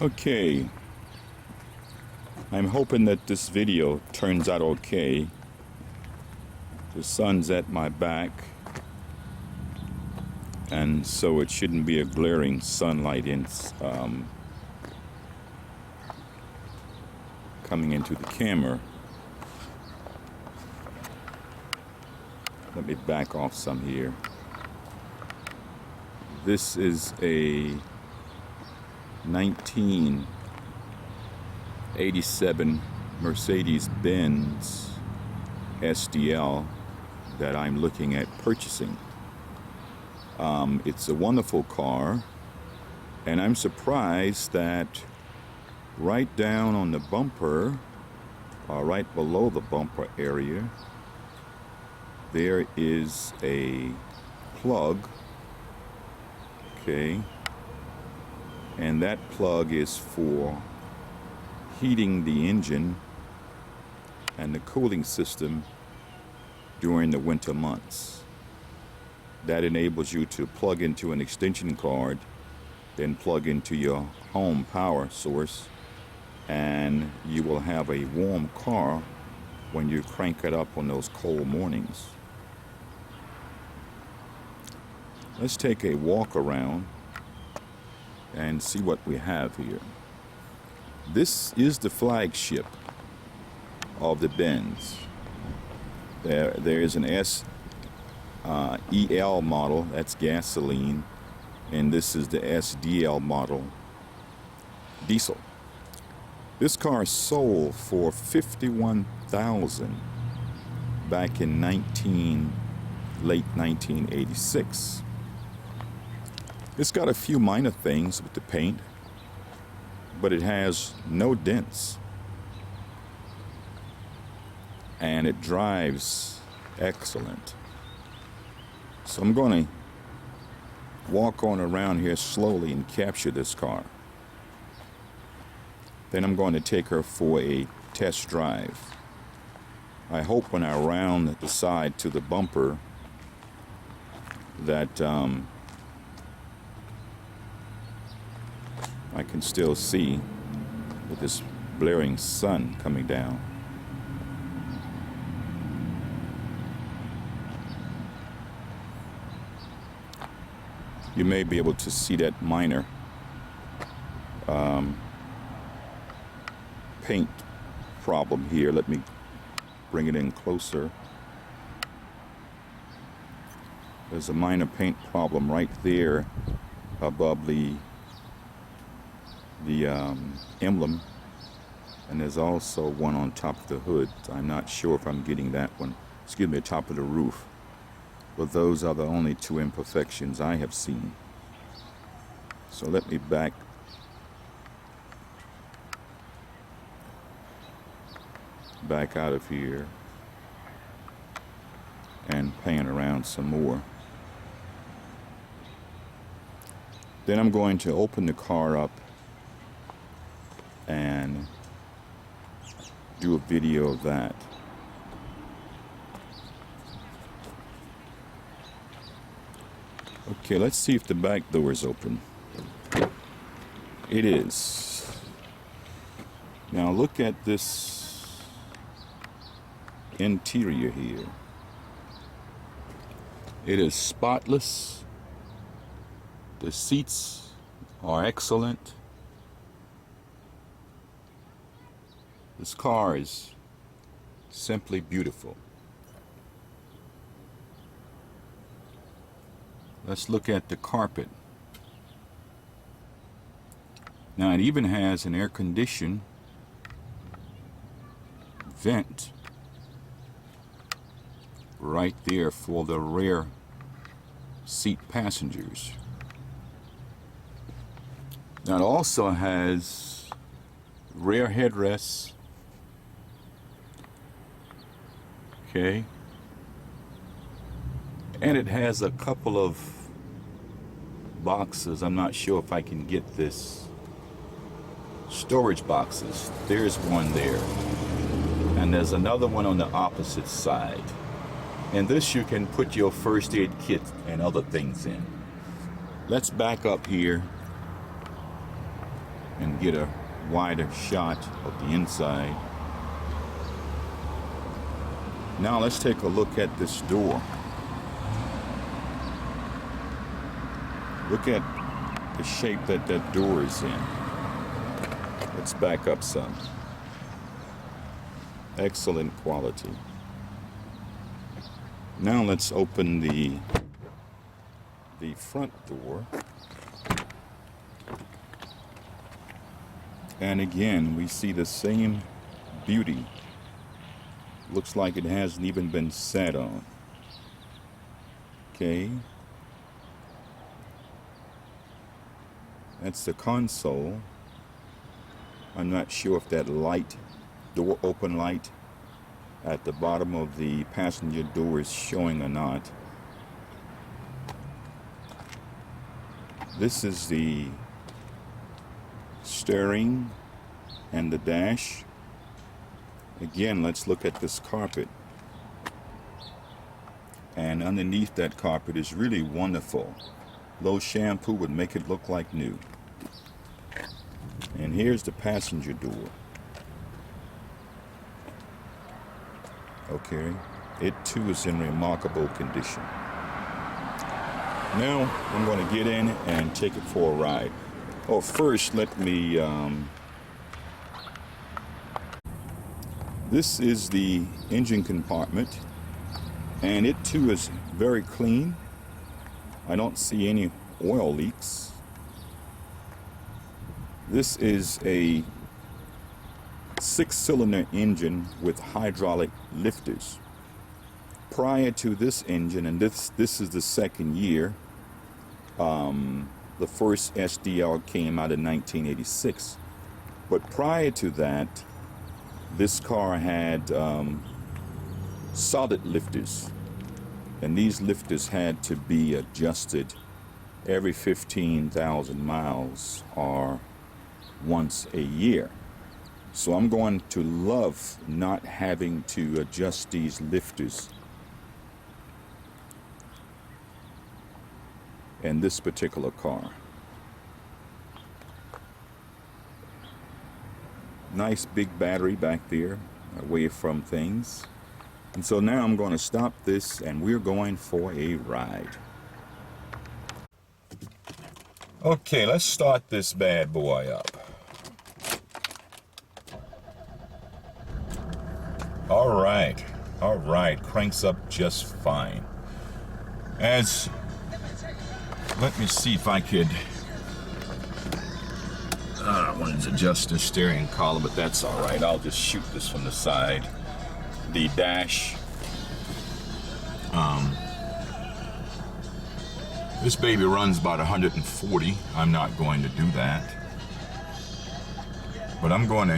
Okay, I'm hoping that this video turns out okay. The sun's at my back, and so it shouldn't be a glaring sunlight coming into the camera. Let me back off some here. This is a 1987 Mercedes-Benz SDL that I'm looking at purchasing. It's a wonderful car, and I'm surprised that right down on the bumper, right below the bumper area, there is a plug. Okay, and that plug is for heating the engine and the cooling system during the winter months. That enables you to plug into an extension cord, then plug into your home power source, and you will have a warm car when you crank it up on those cold mornings. Let's take a walk around and see what we have here. This is the flagship of the Benz. There is an SEL model, that's gasoline, and this is the SDL model, diesel. This car sold for $51,000 back in late 1986. It's got a few minor things with the paint, but it has no dents, and it drives excellent. So I'm going to walk on around here slowly and capture this car. Then I'm going to take her for a test drive. I hope when I round the side to the bumper that I can still see with this blaring sun coming down. You may be able to see that minor paint problem here. Let me bring it in closer. There's a minor paint problem right there above the emblem, and there's also one on top of the hood. I'm not sure if I'm getting that one. Excuse me, top of the roof. But those are the only two imperfections I have seen. So let me back out of here and pan around some more. Then I'm going to open the car up and do a video of that. Okay, let's see if the back door is open. It is. Now look at this interior here. It is spotless. The seats are excellent. This car is simply beautiful. Let's look at the carpet. Now it even has an air conditioned vent right there for the rear seat passengers. Now it also has rear headrests. Okay. And it has a couple of boxes. I'm not sure if I can get this. Storage boxes. There's one there. And there's another one on the opposite side. And this you can put your first aid kit and other things in. Let's back up here and get a wider shot of the inside. Now let's take a look at this door. Look at the shape that that door is in. Let's back up some. Excellent quality. Now let's open the front door. And again, we see the same beauty. Looks like it hasn't even been sat on. Okay. That's the console. I'm not sure if that light, door open light at the bottom of the passenger door is showing or not. This is the steering and the dash. Again, let's look at this carpet. And underneath that carpet is really wonderful. Low shampoo would make it look like new. And here's the passenger door. Okay, it too is in remarkable condition. Now I'm going to get in and take it for a ride. Oh, first let me, this is the engine compartment, and it too is very clean. I don't see any oil leaks. This is a 6-cylinder engine with hydraulic lifters. Prior to this engine, and this is the second year, the first SDL came out in 1986. But prior to that, this car had solid lifters. And these lifters had to be adjusted every 15,000 miles or once a year. So I'm going to love not having to adjust these lifters in this particular car. Nice big battery back there, away from things. And so now I'm going to stop this and we're going for a ride. Okay, let's start this bad boy up. All right, cranks up just fine. Let me see if I could, I wanted to adjust the steering column, but that's all right. I'll just shoot this from the side. The dash, this baby runs about 140. I'm not going to do that, but I'm going to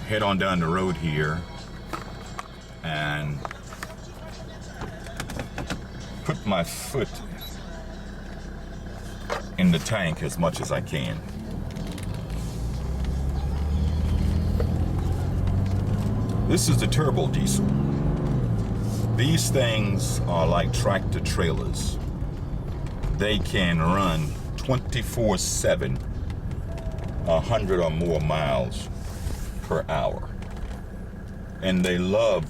head on down the road here and put my foot in the tank as much as I can. This is the turbo diesel. These things are like tractor trailers. They can run 24/7, 100 or more miles per hour. And they love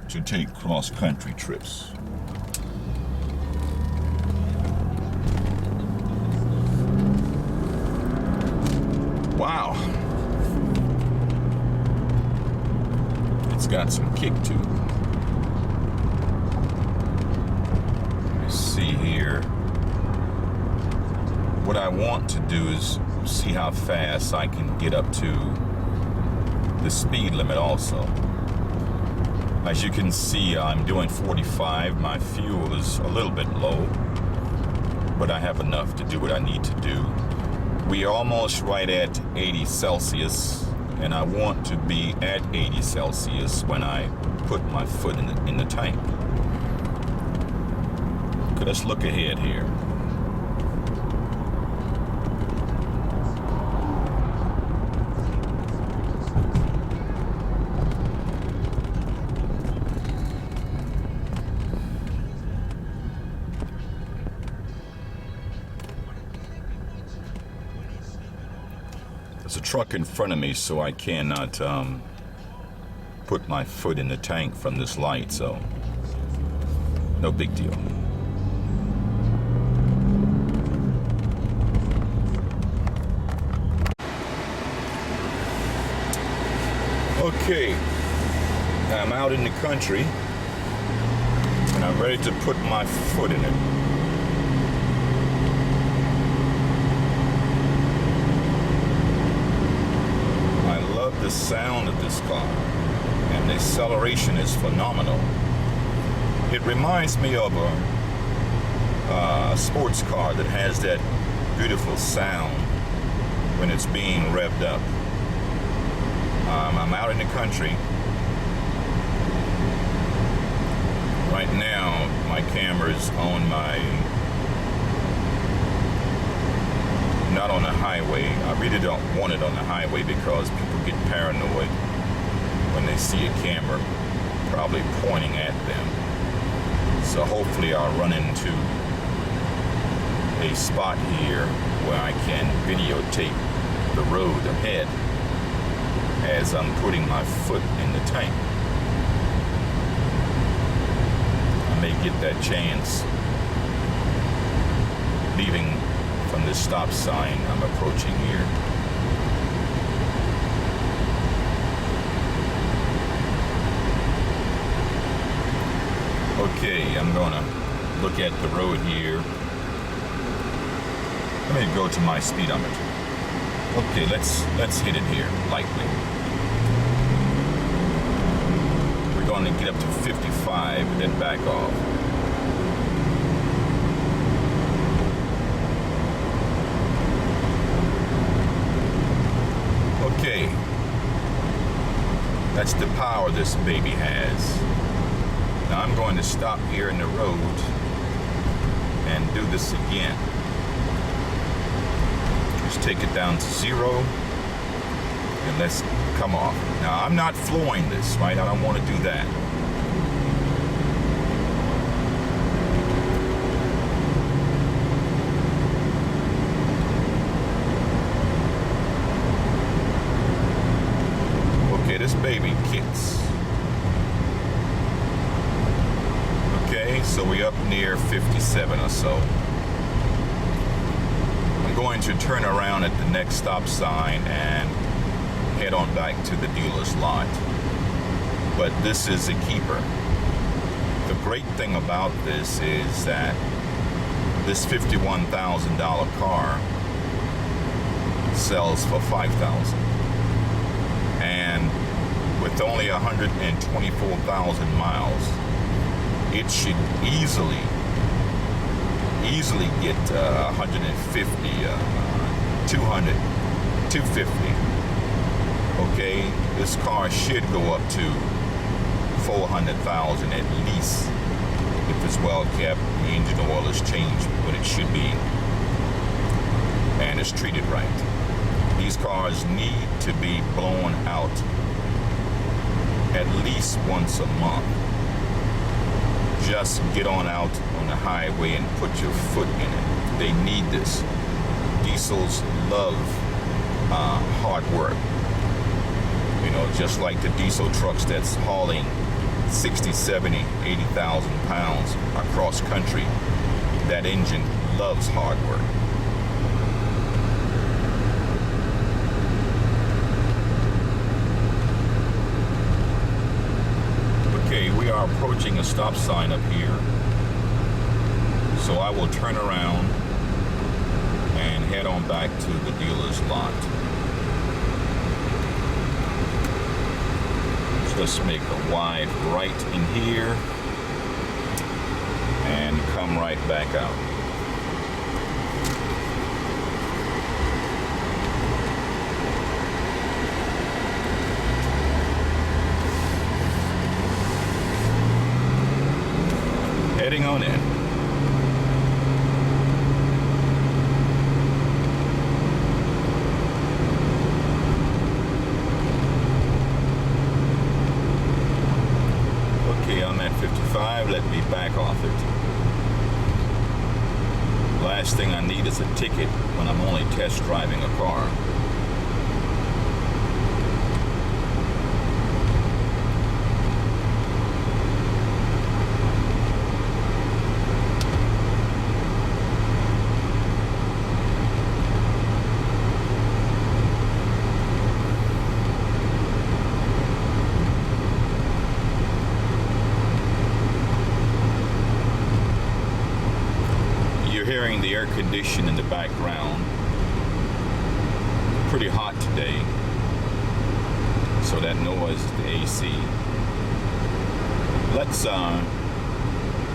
to take cross-country trips. Wow. It's got some kick to it. Let's see here. What I want to do is see how fast I can get up to the speed limit also. As you can see, I'm doing 45. My fuel is a little bit low, but I have enough to do what I need to do. We are almost right at 80 Celsius, and I want to be at 80 Celsius when I put my foot in the tank. Okay, let's look ahead here. There's a truck in front of me, so I cannot put my foot in the tank from this light, so no big deal. Okay, I'm out in the country and I'm ready to put my foot in it. I love the sound of this car, and the acceleration is phenomenal. It reminds me of a sports car that has that beautiful sound when it's being revved up. I'm out in the country. Right now, my camera's on not on the highway. I really don't want it on the highway because people get paranoid when they see a camera probably pointing at them. So hopefully I'll run into a spot here where I can videotape the road ahead as I'm putting my foot in the tank. I may get that chance leaving from this stop sign I'm approaching here. Okay, I'm gonna look at the road here. Let me go to my speedometer. Okay, let's hit it here lightly. We're going to get up to 55 and then back off. Okay, that's the power this baby has. Now I'm going to stop here in the road and do this again. Just take it down to 0 and let's come off. Now I'm not flooring this, right? I don't want to do that. Okay, this baby kicks. Okay, so we're up near 57 or so. I'm going to turn around at the next stop sign and head on back to the dealer's lot. But this is a keeper. The great thing about this is that this $51,000 car sells for $5,000. And with only 124,000 miles, it should easily get 150, 200, 250. Okay, this car should go up to 400,000 at least if it's well kept, the engine oil is changed when it should be, and it's treated right. These cars need to be blown out at least once a month. Just get on out on the highway and put your foot in it. They need this. Diesels love hard work. You know, just like the diesel trucks that's hauling 60, 70, 80,000 pounds across country. That engine loves hard work. Okay, we are approaching a stop sign up here. So I will turn around and head on back to the dealer's lot. Just make a wide right in here and come right back out. Heading on in. Okay, I'm at 55. Let me back off it. Last thing I need is a ticket when I'm only test driving a car. vibration in the background. Pretty hot today, so that noise is the AC. Let's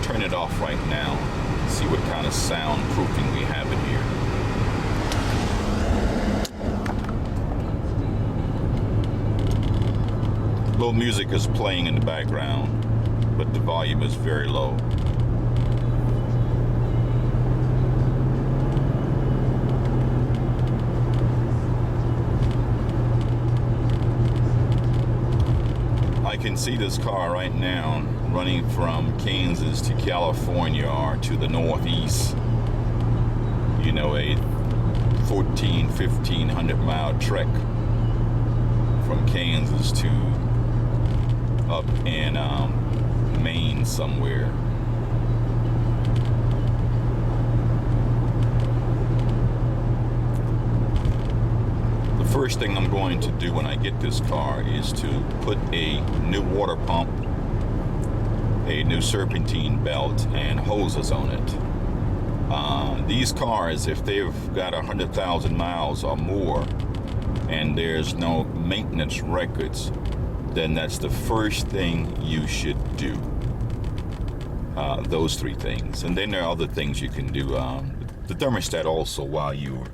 turn it off right now, see what kind of soundproofing we have in here. Little music is playing in the background, but the volume is very low. I can see this car right now running from Kansas to California or to the Northeast. You know, a 1,500 mile trek from Kansas to up in Maine somewhere. The first thing I'm going to do when I get this car is to put a new water pump, a new serpentine belt, and hoses on it. These cars, if they've got 100,000 miles or more and there's no maintenance records, then that's the first thing you should do. Those three things. And then there are other things you can do. The thermostat also, while you're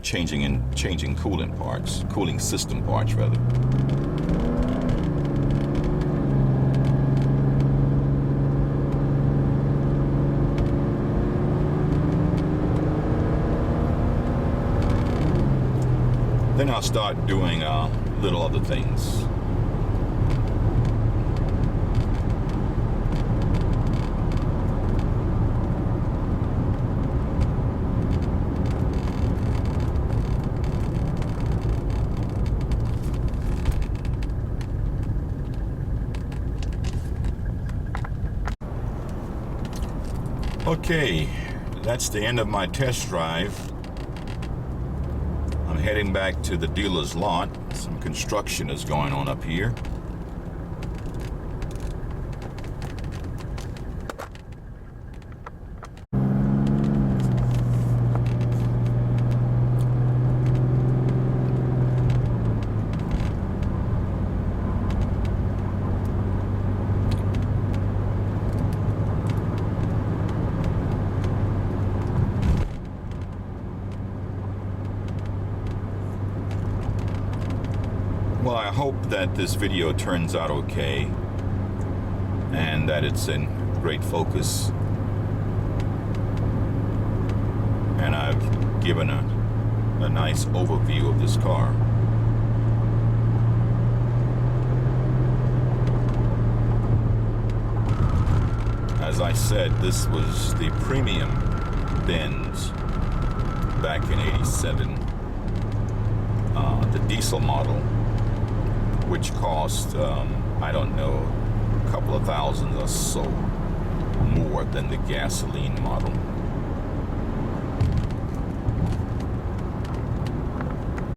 changing cooling system parts rather. Then I'll start doing little other things. Okay, that's the end of my test drive. I'm heading back to the dealer's lot. Some construction is going on up here. Well, I hope that this video turns out okay and that it's in great focus, and I've given a nice overview of this car. As I said, this was the premium Benz back in '87, the diesel model, which cost, I don't know, a couple of thousands or so more than the gasoline model.